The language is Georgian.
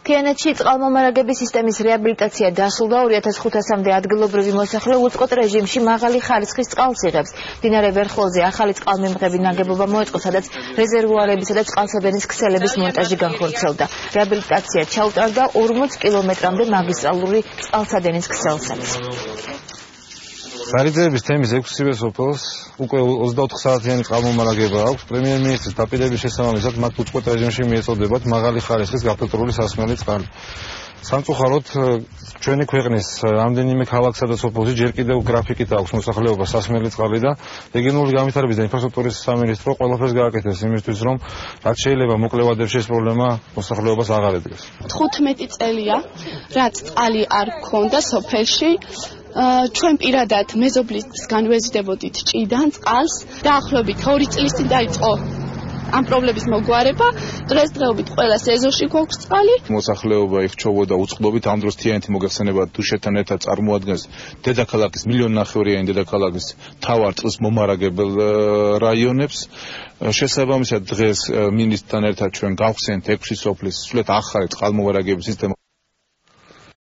თიანეთში წყალმომარაგების სისტემის რეაბილიტაცია დასრულდა 2500-მდე ადგილობრივი მოსახლე უწყოთ რეჟიმში მაღალი ხარისხის წყალს იღებს. მდინარე ვერხოლზე ახალი წყალმიმღები ნაგებობა მოეწყო, სადაც რეზერვუარებისა და წყალსადენის ქსელების მონტაჟი განხორციელდა. რეაბილიტაცია ჩაუტარდა 40 კილომეტრამდე მაგისტრალური წყალსადენის ქსელსაც. Გარიძეების თემის 6-ვე სოფელს უკვე 24 საათიანი წყალმომარაგება აქვს. პრემიერ-მინისტრის დაპირების შესაბამისად მათ უწყოთ რეჟიმში მიეწოდებათ მაღალი ხარისხის გაფილტრული სასმელი წყალი. სამწუხაროდ ჩვენი ქვეყნის რამდენიმე ქალაქსა და სოფელში ჯერ კიდევ გრაფიკით აქვს მოსახლეობა სასმელი წყალი და რეგიონული განვითარების და ინფრასტრუქტურის სამინისტრო ყველაფერს გააკეთებს იმისთვის, რომ რაც შეიძლება მოკლე ვადებში ეს პრობლემა მოსახლეობას აღარ ედგეს. 15 წელია, რაც წყალი არ გქონდა სოფელში. ჩვენ პირადად მეზობლისგან ვეზიდებოდით ჭიდან წყალს. დაახლოებით 2 წლის წინ დაიწყო ამ პრობლემის მოგვარება. დღესდღეობით ყველა სეზონში გვაქვს წყალი. მოსახლეობა იხჩობოდა უწყლობით, ამ დროს თიანეთი მოგეხსენება დუშეთთან ერთად წარმოადგენს დედაქალაქის 1,5 მილიონიანი დედაქალაქის მთავარ წყლის მომარაგებელ რაიონებს. შესაბამისად დღეს მინისტრთან ერთად ჩვენ გავხსენთ 6 სოფლის სრულიად ახალი წყალმომარაგების სისტემა.